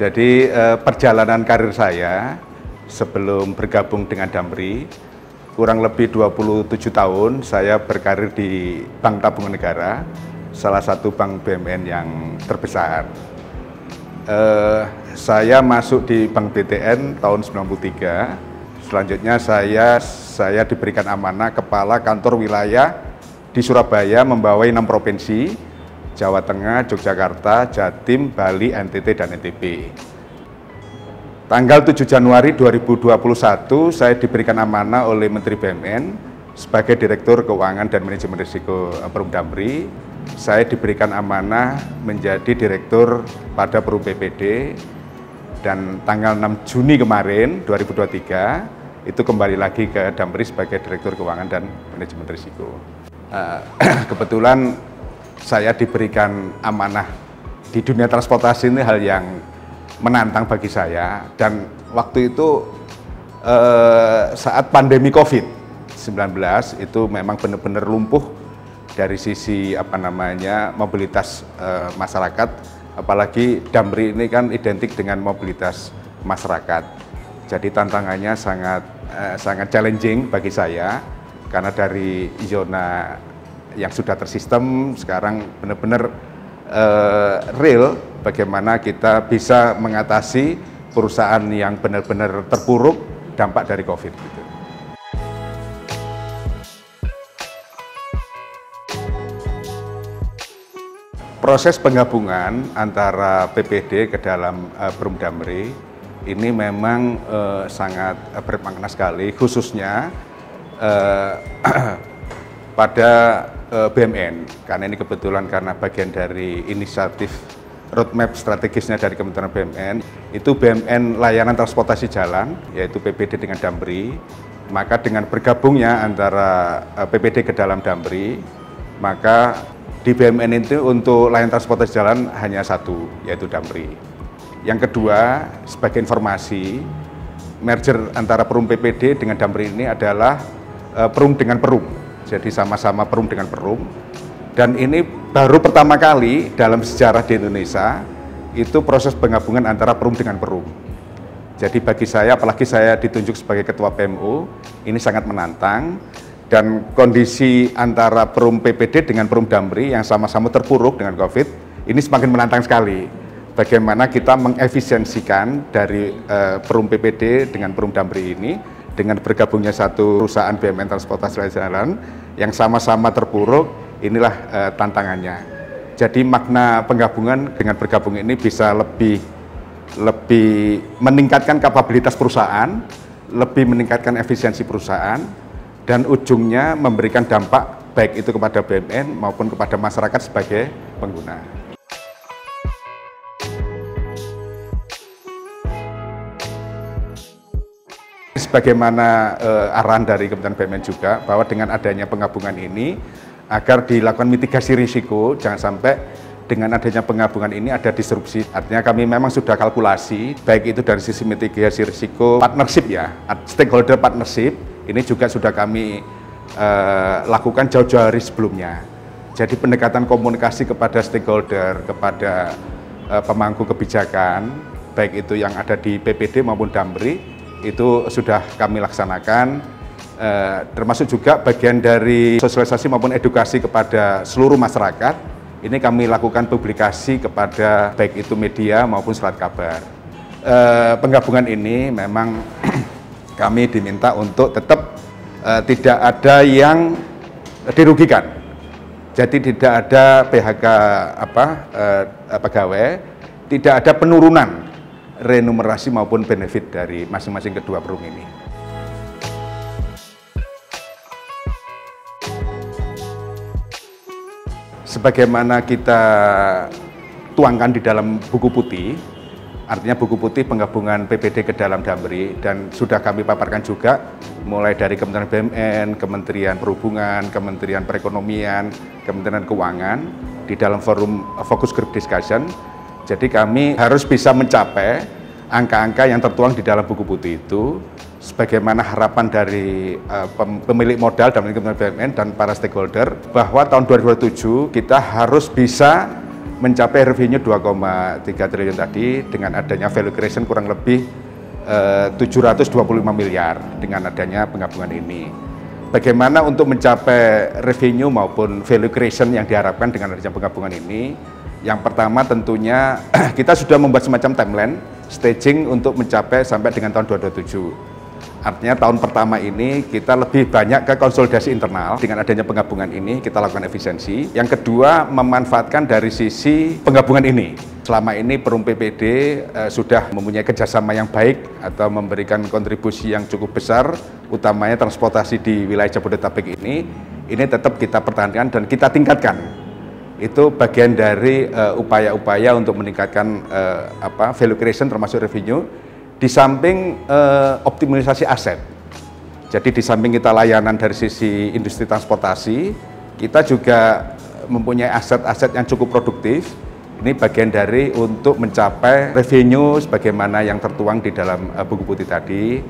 Jadi perjalanan karir saya sebelum bergabung dengan Damri, kurang lebih 27 tahun saya berkarir di Bank Tabungan Negara, salah satu bank BUMN yang terbesar. Saya masuk di Bank BTN tahun 93. Selanjutnya saya diberikan amanah kepala kantor wilayah di Surabaya membawai 6 provinsi, Jawa Tengah, Yogyakarta, Jatim, Bali, NTT, dan NTB. Tanggal 7 Januari 2021 saya diberikan amanah oleh Menteri BUMN sebagai Direktur Keuangan dan Manajemen Risiko Perum Damri. Saya diberikan amanah menjadi Direktur pada Perum PPD, dan tanggal 6 Juni kemarin 2023 itu kembali lagi ke Damri sebagai Direktur Keuangan dan Manajemen Risiko. Kebetulan saya diberikan amanah di dunia transportasi, ini hal yang menantang bagi saya, dan waktu itu saat pandemi COVID-19 itu memang benar-benar lumpuh dari sisi mobilitas masyarakat, apalagi Damri ini kan identik dengan mobilitas masyarakat. Jadi tantangannya sangat challenging bagi saya, karena dari zona yang sudah tersistem sekarang benar-benar real bagaimana kita bisa mengatasi perusahaan yang benar-benar terpuruk dampak dari COVID gitu. Proses penggabungan antara PPD ke dalam Perum Damri ini memang sangat bermakna sekali, khususnya pada BUMN, karena ini kebetulan karena bagian dari inisiatif roadmap strategisnya dari Kementerian BUMN, itu BUMN layanan transportasi jalan, yaitu PPD dengan Damri. Maka dengan bergabungnya antara PPD ke dalam Damri, maka di BUMN itu untuk layanan transportasi jalan hanya satu, yaitu Damri. Yang kedua, sebagai informasi, merger antara Perum PPD dengan Damri ini adalah Perum dengan Perum. Jadi sama-sama Perum dengan Perum, dan ini baru pertama kali dalam sejarah di Indonesia itu proses penggabungan antara Perum dengan Perum. Jadi bagi saya, apalagi saya ditunjuk sebagai Ketua PMU, ini sangat menantang, dan kondisi antara Perum PPD dengan Perum Damri yang sama-sama terpuruk dengan COVID, ini semakin menantang sekali. Bagaimana kita mengefisiensikan dari Perum PPD dengan Perum Damri ini, dengan bergabungnya satu perusahaan BUMN transportasi jalan yang sama-sama terpuruk, inilah tantangannya. Jadi makna penggabungan dengan bergabung ini bisa lebih meningkatkan kapabilitas perusahaan, lebih meningkatkan efisiensi perusahaan, dan ujungnya memberikan dampak baik itu kepada BUMN maupun kepada masyarakat sebagai pengguna. Sebagaimana arahan dari Kementerian BUMN juga, bahwa dengan adanya penggabungan ini agar dilakukan mitigasi risiko, jangan sampai dengan adanya penggabungan ini ada disrupsi. Artinya kami memang sudah kalkulasi, baik itu dari sisi mitigasi risiko, partnership ya, stakeholder partnership, ini juga sudah kami lakukan jauh-jauh hari sebelumnya. Jadi pendekatan komunikasi kepada stakeholder, kepada pemangku kebijakan, baik itu yang ada di PPD maupun Damri, itu sudah kami laksanakan, termasuk juga bagian dari sosialisasi maupun edukasi kepada seluruh masyarakat. Ini kami lakukan publikasi kepada baik itu media maupun surat kabar. Penggabungan ini memang kami diminta untuk tetap tidak ada yang dirugikan. Jadi tidak ada PHK pegawai, tidak ada penurunan remunerasi maupun benefit dari masing-masing kedua perum ini. Sebagaimana kita tuangkan di dalam buku putih, artinya buku putih penggabungan PPD ke dalam Damri, dan sudah kami paparkan juga mulai dari Kementerian BUMN, Kementerian Perhubungan, Kementerian Perekonomian, Kementerian Keuangan di dalam forum Focus Group Discussion. Jadi kami harus bisa mencapai angka-angka yang tertuang di dalam buku putih itu, sebagaimana harapan dari pemilik modal dalam Kementerian BUMN dan para stakeholder, bahwa tahun 2027 kita harus bisa mencapai revenue 2,3 triliun tadi dengan adanya value creation kurang lebih 725 miliar dengan adanya penggabungan ini. Bagaimana untuk mencapai revenue maupun value creation yang diharapkan dengan adanya penggabungan ini? Yang pertama tentunya kita sudah membuat semacam timeline staging untuk mencapai sampai dengan tahun 2027. Artinya tahun pertama ini kita lebih banyak ke konsolidasi internal. Dengan adanya penggabungan ini kita lakukan efisiensi. Yang kedua, memanfaatkan dari sisi penggabungan ini. Selama ini Perum PPD sudah mempunyai kerjasama yang baik atau memberikan kontribusi yang cukup besar, utamanya transportasi di wilayah Jabodetabek ini tetap kita pertahankan dan kita tingkatkan. Itu bagian dari upaya-upaya untuk meningkatkan value creation termasuk revenue. Di samping optimalisasi aset, jadi di samping kita layanan dari sisi industri transportasi, kita juga mempunyai aset-aset yang cukup produktif. Ini bagian dari untuk mencapai revenue sebagaimana yang tertuang di dalam buku putih tadi.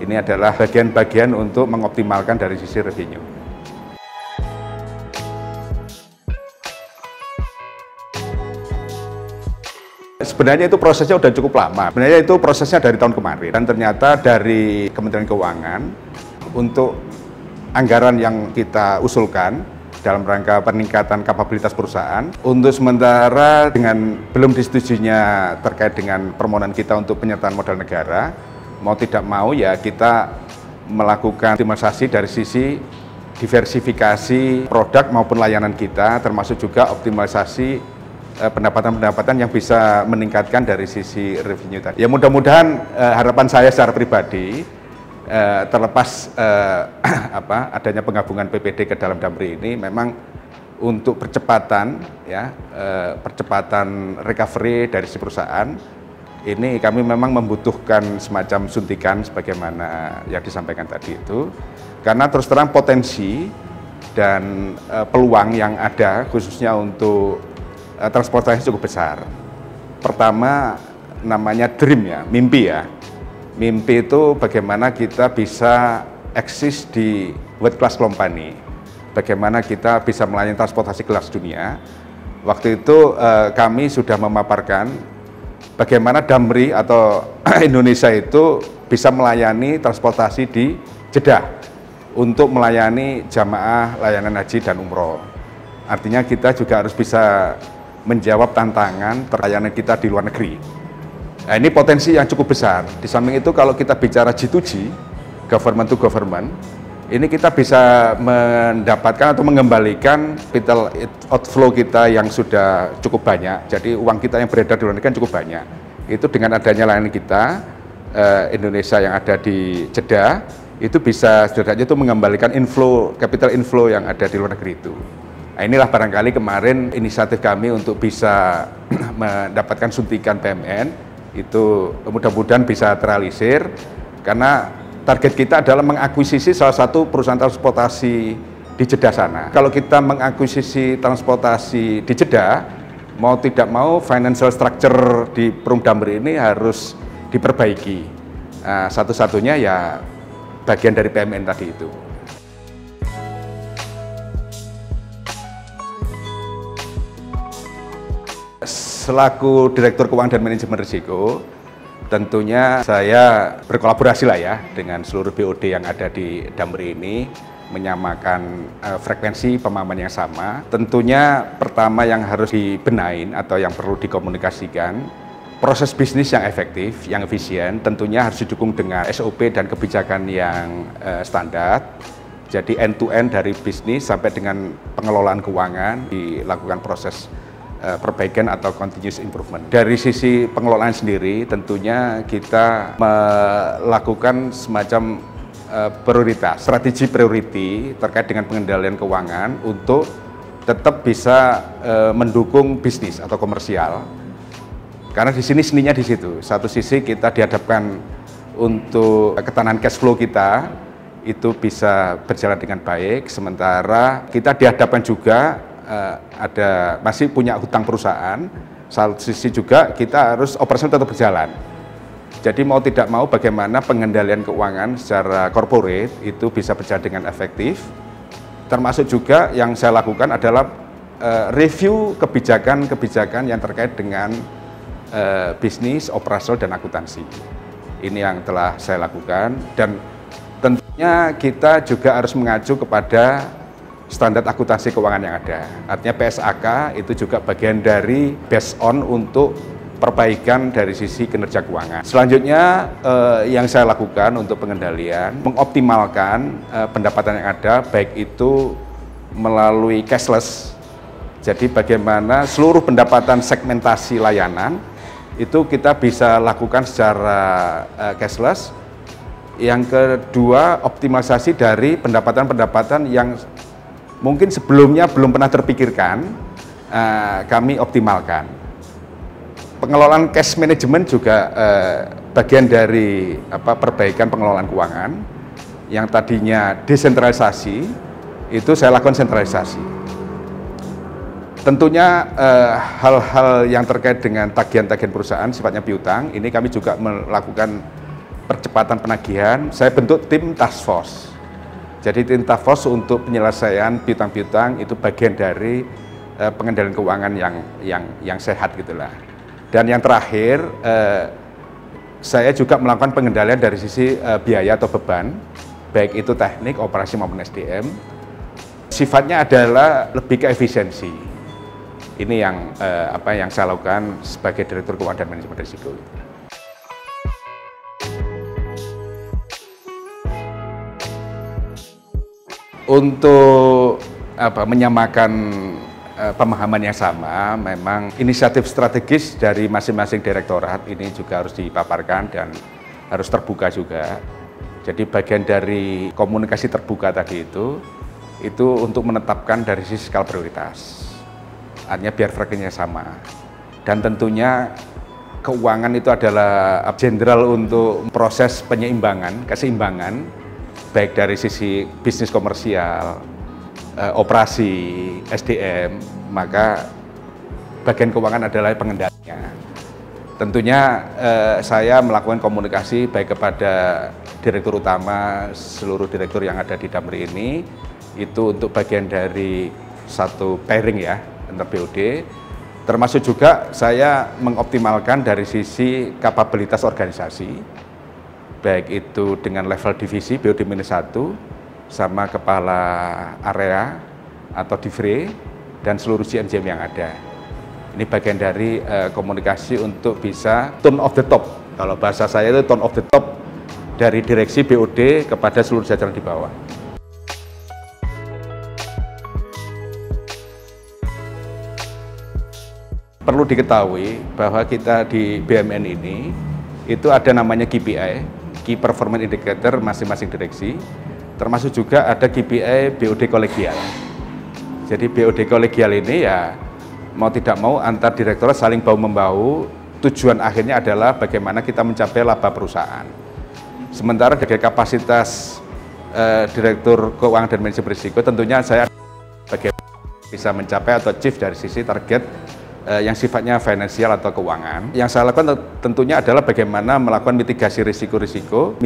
Ini adalah bagian-bagian untuk mengoptimalkan dari sisi revenue. Sebenarnya itu prosesnya sudah cukup lama. Sebenarnya itu prosesnya dari tahun kemarin. Dan ternyata dari Kementerian Keuangan untuk anggaran yang kita usulkan dalam rangka peningkatan kapabilitas perusahaan, untuk sementara dengan belum disetujuinya terkait dengan permohonan kita untuk penyertaan modal negara, mau tidak mau ya kita melakukan optimalisasi dari sisi diversifikasi produk maupun layanan kita, termasuk juga optimalisasi pendapatan-pendapatan yang bisa meningkatkan dari sisi revenue tadi. Ya mudah-mudahan harapan saya secara pribadi terlepas adanya penggabungan PPD ke dalam Damri ini memang untuk percepatan percepatan recovery dari si perusahaan ini kami memang membutuhkan semacam suntikan sebagaimana yang disampaikan tadi itu, karena terus terang potensi dan peluang yang ada khususnya untuk transportasi cukup besar. Pertama namanya dream ya, mimpi ya. Mimpi itu bagaimana kita bisa eksis di world class company. Bagaimana kita bisa melayani transportasi kelas dunia. Waktu itu kami sudah memaparkan bagaimana Damri atau Indonesia itu bisa melayani transportasi di Jeddah untuk melayani jamaah layanan haji dan umroh. Artinya kita juga harus bisa menjawab tantangan layanan kita di luar negeri. Nah, ini potensi yang cukup besar. Di samping itu kalau kita bicara G2G, government to government, ini kita bisa mendapatkan atau mengembalikan capital outflow kita yang sudah cukup banyak. Jadi uang kita yang beredar di luar negeri kan cukup banyak. Itu dengan adanya layanan kita, Indonesia yang ada di Jeddah, itu bisa setidaknya itu mengembalikan capital inflow yang ada di luar negeri itu. Nah, inilah barangkali kemarin inisiatif kami untuk bisa mendapatkan suntikan BUMN, itu mudah-mudahan bisa terrealisir, karena target kita adalah mengakuisisi salah satu perusahaan transportasi di Jeddah sana. Kalau kita mengakuisisi transportasi di Jeddah, mau tidak mau financial structure di Perum Damri ini harus diperbaiki. Nah, satu-satunya ya bagian dari BUMN tadi itu. Selaku Direktur Keuangan dan Manajemen Risiko, tentunya saya berkolaborasi lah ya dengan seluruh BOD yang ada di Damri ini, menyamakan frekuensi pemahaman yang sama. Tentunya pertama yang harus dibenahin atau yang perlu dikomunikasikan, proses bisnis yang efektif, yang efisien, tentunya harus didukung dengan SOP dan kebijakan yang standar. Jadi end-to-end dari bisnis sampai dengan pengelolaan keuangan dilakukan proses perbaikan atau continuous improvement. Dari sisi pengelolaan sendiri tentunya kita melakukan semacam prioritas, strategi priority terkait dengan pengendalian keuangan untuk tetap bisa mendukung bisnis atau komersial. Karena di sini seninya di situ. Satu sisi kita dihadapkan untuk ketahanan cash flow kita itu bisa berjalan dengan baik, sementara kita dihadapkan juga masih punya hutang perusahaan. Satu sisi juga kita harus operasi tetap berjalan. Jadi mau tidak mau bagaimana pengendalian keuangan secara corporate itu bisa berjalan dengan efektif. Termasuk juga yang saya lakukan adalah review kebijakan-kebijakan yang terkait dengan bisnis, operasional, dan akuntansi. Ini yang telah saya lakukan, dan tentunya kita juga harus mengacu kepada standar akuntansi keuangan yang ada. Artinya PSAK itu juga bagian dari based on untuk perbaikan dari sisi kinerja keuangan. Selanjutnya yang saya lakukan untuk pengendalian, mengoptimalkan pendapatan yang ada, baik itu melalui cashless. Jadi bagaimana seluruh pendapatan segmentasi layanan itu kita bisa lakukan secara cashless. Yang kedua, optimalisasi dari pendapatan-pendapatan yang mungkin sebelumnya belum pernah terpikirkan, kami optimalkan. Pengelolaan cash management juga bagian dari perbaikan pengelolaan keuangan. Yang tadinya desentralisasi, itu saya lakukan sentralisasi. Tentunya hal-hal yang terkait dengan tagihan-tagihan perusahaan sifatnya piutang, ini kami juga melakukan percepatan penagihan. Saya bentuk tim task force. Jadi tim task force untuk penyelesaian piutang-piutang itu bagian dari pengendalian keuangan yang sehat gitulah. Dan yang terakhir, saya juga melakukan pengendalian dari sisi biaya atau beban, baik itu teknik, operasi maupun SDM. Sifatnya adalah lebih ke efisiensi. Ini yang yang saya lakukan sebagai Direktur Keuangan dan Manajemen Risiko. Untuk menyamakan pemahaman yang sama, memang inisiatif strategis dari masing-masing direktorat ini juga harus dipaparkan dan harus terbuka juga. Jadi bagian dari komunikasi terbuka tadi itu untuk menetapkan dari sisi skala prioritas. Artinya biar frekuensinya sama. Dan tentunya keuangan itu adalah general untuk proses penyeimbang, keseimbangan, baik dari sisi bisnis komersial, operasi, SDM, maka bagian keuangan adalah pengendalinya. Tentunya saya melakukan komunikasi baik kepada direktur utama, seluruh direktur yang ada di Damri ini, itu untuk bagian dari satu pairing ya, antar BOD, termasuk juga saya mengoptimalkan dari sisi kapabilitas organisasi, baik itu dengan level divisi BOD-1 sama kepala area atau divre dan seluruh GM-GM yang ada. Ini bagian dari komunikasi untuk bisa tone of the top. Kalau bahasa saya itu tone of the top dari direksi BOD kepada seluruh jajaran di bawah. Perlu diketahui bahwa kita di BUMN ini itu ada namanya KPI, Key Performance Indicator masing-masing direksi, termasuk juga ada KPI BOD kolegial. Jadi BOD kolegial ini ya mau tidak mau antar direktorat saling bahu-membahu, tujuan akhirnya adalah bagaimana kita mencapai laba perusahaan. Sementara dari kapasitas Direktur Keuangan dan Manajemen Risiko, tentunya saya bagaimana bisa mencapai atau achieve dari sisi target yang sifatnya finansial atau keuangan. Yang saya lakukan tentunya adalah bagaimana melakukan mitigasi risiko-risiko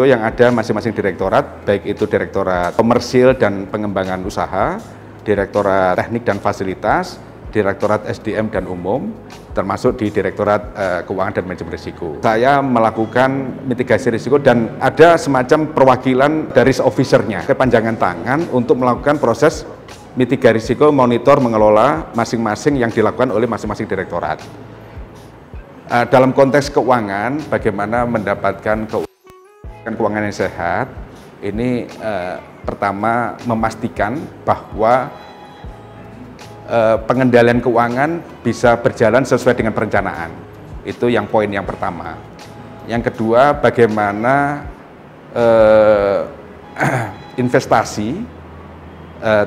yang ada masing-masing direktorat, baik itu direktorat komersil dan pengembangan usaha, direktorat teknik dan fasilitas, direktorat SDM dan umum, termasuk di direktorat keuangan dan manajemen risiko. Saya melakukan mitigasi risiko dan ada semacam perwakilan dari officernya, kepanjangan tangan untuk melakukan proses mitigasi risiko, monitor, mengelola masing-masing yang dilakukan oleh masing-masing direktorat. Dalam konteks keuangan, bagaimana mendapatkan keuangan yang sehat, ini pertama memastikan bahwa pengendalian keuangan bisa berjalan sesuai dengan perencanaan. Itu yang poin yang pertama. Yang kedua, bagaimana investasi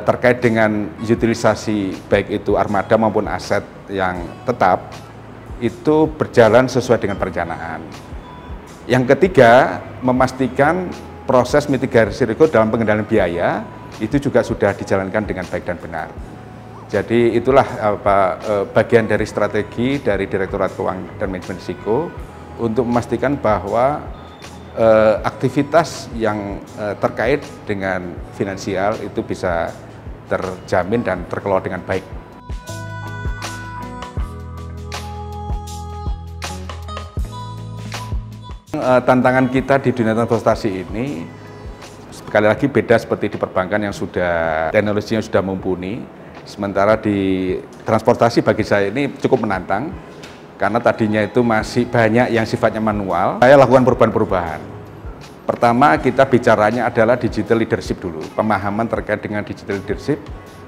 terkait dengan utilisasi baik itu armada maupun aset yang tetap itu berjalan sesuai dengan perencanaan. Yang ketiga, memastikan proses mitigasi risiko dalam pengendalian biaya itu juga sudah dijalankan dengan baik dan benar. Jadi itulah bagian dari strategi dari Direktorat Keuangan dan Manajemen Risiko untuk memastikan bahwa aktivitas yang terkait dengan finansial itu bisa terjamin dan terkelola dengan baik. Tantangan kita di dunia transportasi ini sekali lagi beda seperti di perbankan yang sudah teknologinya sudah mumpuni. Sementara di transportasi bagi saya ini cukup menantang karena tadinya itu masih banyak yang sifatnya manual. Saya lakukan perubahan-perubahan. Pertama, kita bicaranya adalah digital leadership dulu. Pemahaman terkait dengan digital leadership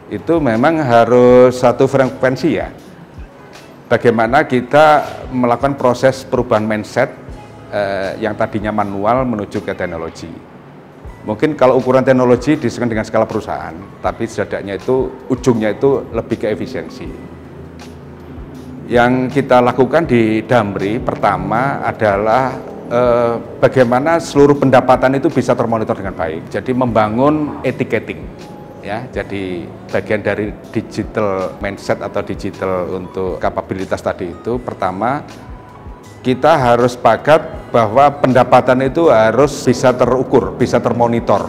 itu memang harus satu frekuensi ya. Bagaimana kita melakukan proses perubahan mindset yang tadinya manual menuju ke teknologi. Mungkin kalau ukuran teknologi disesuaikan dengan skala perusahaan, tapi setidaknya itu ujungnya itu lebih ke efisiensi. Yang kita lakukan di Damri pertama adalah bagaimana seluruh pendapatan itu bisa termonitor dengan baik. Jadi membangun etiqueting, ya. Jadi bagian dari digital mindset atau digital untuk kapabilitas tadi itu pertama kita harus sepakat bahwa pendapatan itu harus bisa terukur, bisa termonitor.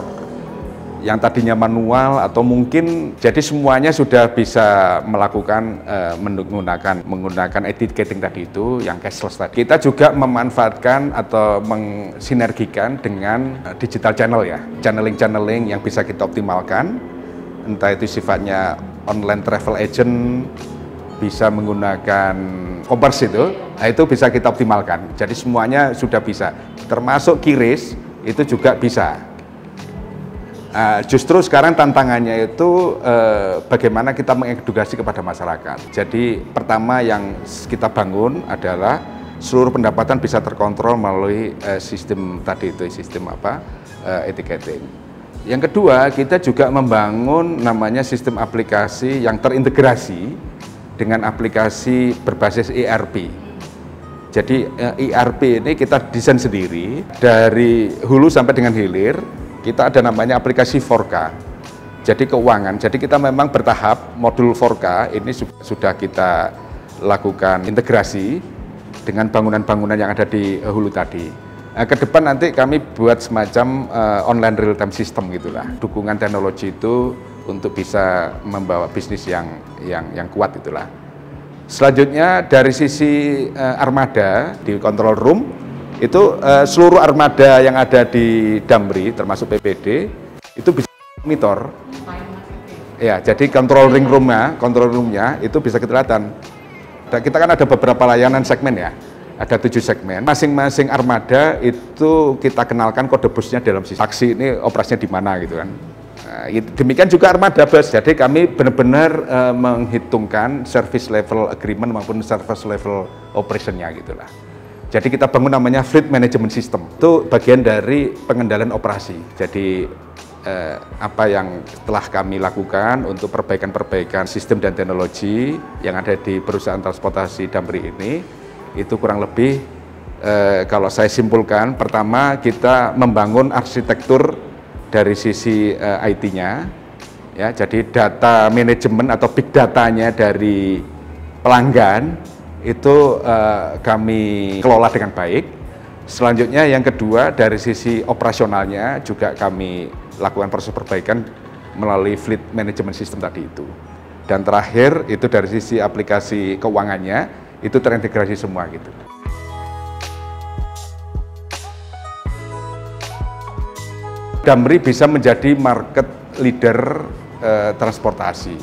Yang tadinya manual atau mungkin jadi semuanya sudah bisa melakukan menggunakan etiqueting tadi itu yang cashless tadi. Kita juga memanfaatkan atau mensinergikan dengan digital channel ya, channeling yang bisa kita optimalkan. Entah itu sifatnya online travel agent, bisa menggunakan commerce itu bisa kita optimalkan. Jadi semuanya sudah bisa, termasuk QRIS itu juga bisa. Justru sekarang tantangannya itu bagaimana kita mengedukasi kepada masyarakat. Jadi pertama yang kita bangun adalah seluruh pendapatan bisa terkontrol melalui sistem tadi itu, sistem etiqueting. Yang kedua, kita juga membangun namanya sistem aplikasi yang terintegrasi dengan aplikasi berbasis ERP. Jadi ERP ini kita desain sendiri dari hulu sampai dengan hilir. Kita ada namanya aplikasi 4K. Jadi keuangan. Jadi kita memang bertahap modul 4K ini sudah kita lakukan integrasi dengan bangunan-bangunan yang ada di hulu tadi. Ke depan nanti kami buat semacam online real time system gitulah. Dukungan teknologi itu untuk bisa membawa bisnis yang kuat itulah. Selanjutnya dari sisi armada di control room itu seluruh armada yang ada di Damri termasuk PPD itu bisa monitor. Ya, jadi control roomnya itu bisa kita lihat. Kita kan ada beberapa layanan segmen ya. Ada 7 segmen. Masing-masing armada itu kita kenalkan kode busnya dalam sistem. Taksi ini operasinya di mana gitu kan. Demikian juga armada bus. Jadi kami benar-benar menghitungkan service level agreement maupun service level operationnya gitulah. Jadi kita bangun namanya fleet management system. Itu bagian dari pengendalian operasi. Jadi apa yang telah kami lakukan untuk perbaikan-perbaikan sistem dan teknologi yang ada di perusahaan transportasi Damri ini itu kurang lebih kalau saya simpulkan, pertama kita membangun arsitektur dari sisi IT-nya, ya, jadi data manajemen atau big datanya dari pelanggan itu kami kelola dengan baik. Selanjutnya yang kedua dari sisi operasionalnya juga kami lakukan proses perbaikan melalui fleet management system tadi itu. Dan terakhir itu dari sisi aplikasi keuangannya itu terintegrasi semua gitu. Damri bisa menjadi market leader transportasi.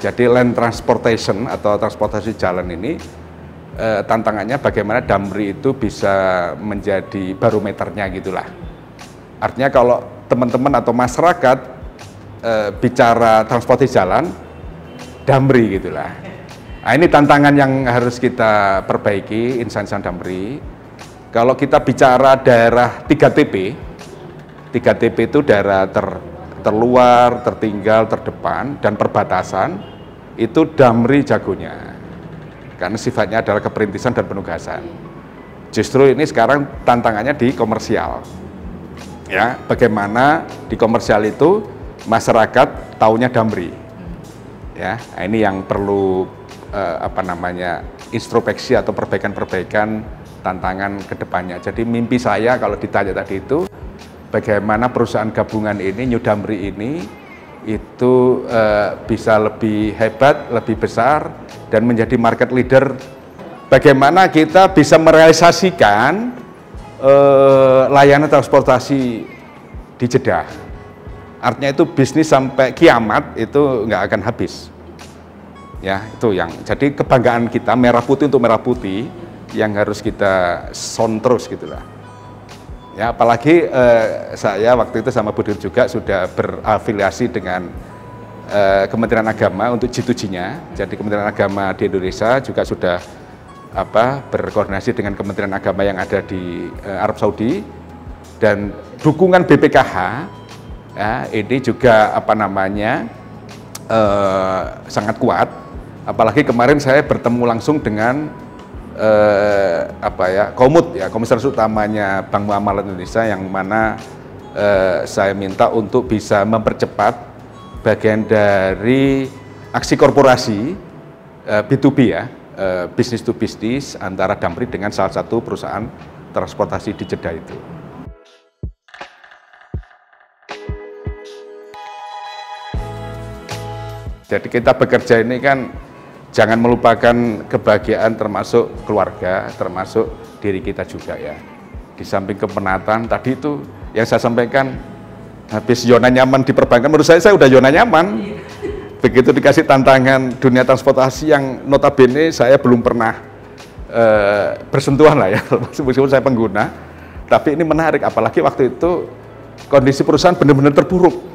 Jadi land transportation atau transportasi jalan ini tantangannya bagaimana Damri itu bisa menjadi barometernya gitulah. Artinya kalau teman-teman atau masyarakat bicara transportasi jalan, Damri gitulah. Nah, ini tantangan yang harus kita perbaiki insan-insan Damri. Kalau kita bicara daerah 3TP itu daerah terluar, tertinggal, terdepan, dan perbatasan, itu Damri jagonya. Karena sifatnya adalah keperintisan dan penugasan. Justru ini sekarang tantangannya di komersial. Ya, bagaimana di komersial itu masyarakat taunya Damri. Ya, nah ini yang perlu introspeksi atau perbaikan-perbaikan tantangan ke depannya. Jadi mimpi saya kalau ditanya tadi itu bagaimana perusahaan gabungan ini, New Damri ini itu bisa lebih hebat, lebih besar, dan menjadi market leader. Bagaimana kita bisa merealisasikan layanan transportasi di Jeddah. Artinya itu bisnis sampai kiamat itu nggak akan habis. Ya, itu yang jadi kebanggaan kita, merah putih untuk merah putih yang harus kita sound terus gitulah. Ya, apalagi saya waktu itu sama Budir juga sudah berafiliasi dengan Kementerian Agama untuk G2G-nya. Jadi Kementerian Agama di Indonesia juga sudah berkoordinasi dengan Kementerian Agama yang ada di Arab Saudi, dan dukungan BPKH ya, ini juga sangat kuat. Apalagi kemarin saya bertemu langsung dengan Komut ya, komisaris utamanya Bank Muamalat Indonesia, yang mana saya minta untuk bisa mempercepat bagian dari aksi korporasi B2B ya, bisnis to bisnis antara Damri dengan salah satu perusahaan transportasi di Jeddah itu. Jadi kita bekerja ini kan jangan melupakan kebahagiaan termasuk keluarga, termasuk diri kita juga ya. Di samping kepenatan tadi itu yang saya sampaikan, habis zona nyaman di perbankan, menurut saya udah zona nyaman. Begitu dikasih tantangan dunia transportasi yang notabene saya belum pernah bersentuhan lah ya, meskipun saya pengguna. Tapi ini menarik, apalagi waktu itu kondisi perusahaan benar-benar terpuruk.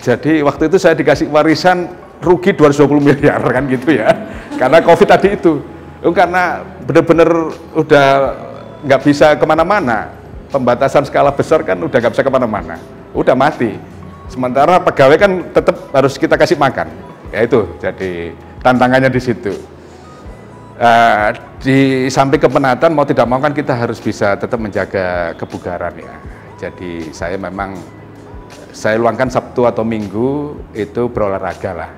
Jadi waktu itu saya dikasih warisan rugi 220 miliar kan gitu ya, karena COVID tadi itu. Karena benar-benar udah nggak bisa kemana-mana, pembatasan skala besar kan udah nggak bisa kemana-mana, udah mati. Sementara pegawai kan tetap harus kita kasih makan, ya itu jadi tantangannya di situ. Di samping kepenatan mau tidak mau kan kita harus bisa tetap menjaga kebugaran ya. Jadi saya luangkan Sabtu atau Minggu itu berolahraga lah.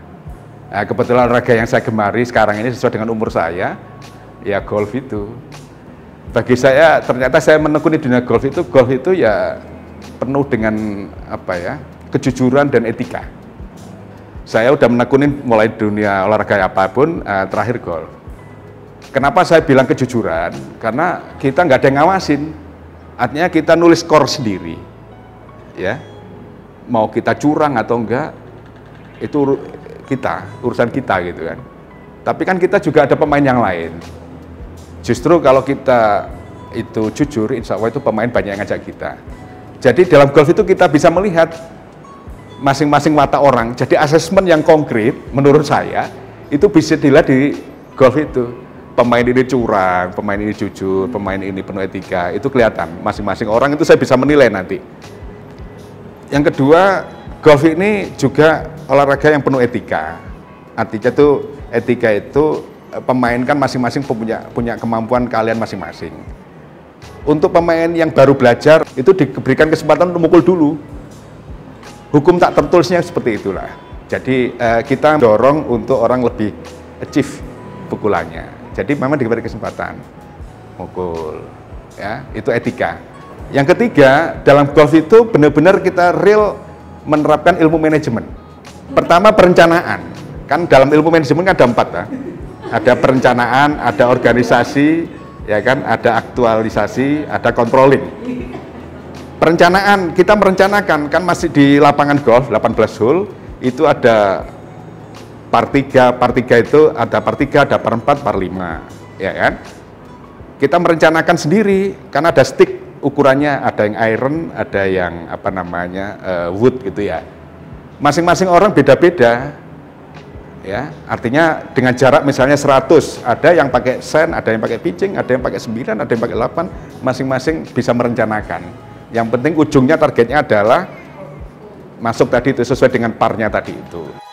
Kebetulan olahraga yang saya gemari sekarang ini sesuai dengan umur saya, ya golf itu. Bagi saya ternyata saya menekuni dunia golf itu ya penuh dengan kejujuran dan etika. Saya udah menekuni mulai dunia olahraga apapun, terakhir golf. Kenapa saya bilang kejujuran? Karena kita nggak ada yang ngawasin. Artinya kita nulis skor sendiri, ya. Mau kita curang atau enggak, itu urusan kita gitu kan. Tapi kan kita juga ada pemain yang lain. Justru kalau kita itu jujur, insya Allah itu pemain banyak yang ngajak kita. Jadi dalam golf itu kita bisa melihat masing-masing watak orang. Jadi asesmen yang konkret menurut saya itu bisa dilihat di golf itu. Pemain ini curang, pemain ini jujur, pemain ini penuh etika, itu kelihatan. Masing-masing orang itu saya bisa menilai nanti. Yang kedua, golf ini juga olahraga yang penuh etika. Artinya tuh etika itu pemain kan masing-masing punya kemampuan kalian masing-masing. Untuk pemain yang baru belajar itu diberikan kesempatan untuk mukul dulu. Hukum tak tertulisnya seperti itulah. Jadi kita dorong untuk orang lebih achieve pukulannya. Jadi memang diberi kesempatan mukul, ya itu etika. Yang ketiga, dalam golf itu benar-benar kita real menerapkan ilmu manajemen. Pertama perencanaan, kan dalam ilmu manajemen kan ada 4 ya. Ada perencanaan, ada organisasi, ya kan, ada aktualisasi, ada controlling. Perencanaan, kita merencanakan, kan masih di lapangan golf 18 hole, itu ada par 3 itu ada par 3, ada par 4, par 5, ya kan. Kita merencanakan sendiri, karena ada stick ukurannya, ada yang iron, ada yang wood gitu ya. Masing-masing orang beda-beda, ya. Artinya dengan jarak misalnya 100, ada yang pakai sen, ada yang pakai pitching, ada yang pakai 9, ada yang pakai 8, masing-masing bisa merencanakan. Yang penting ujungnya targetnya adalah masuk tadi itu sesuai dengan parnya tadi itu.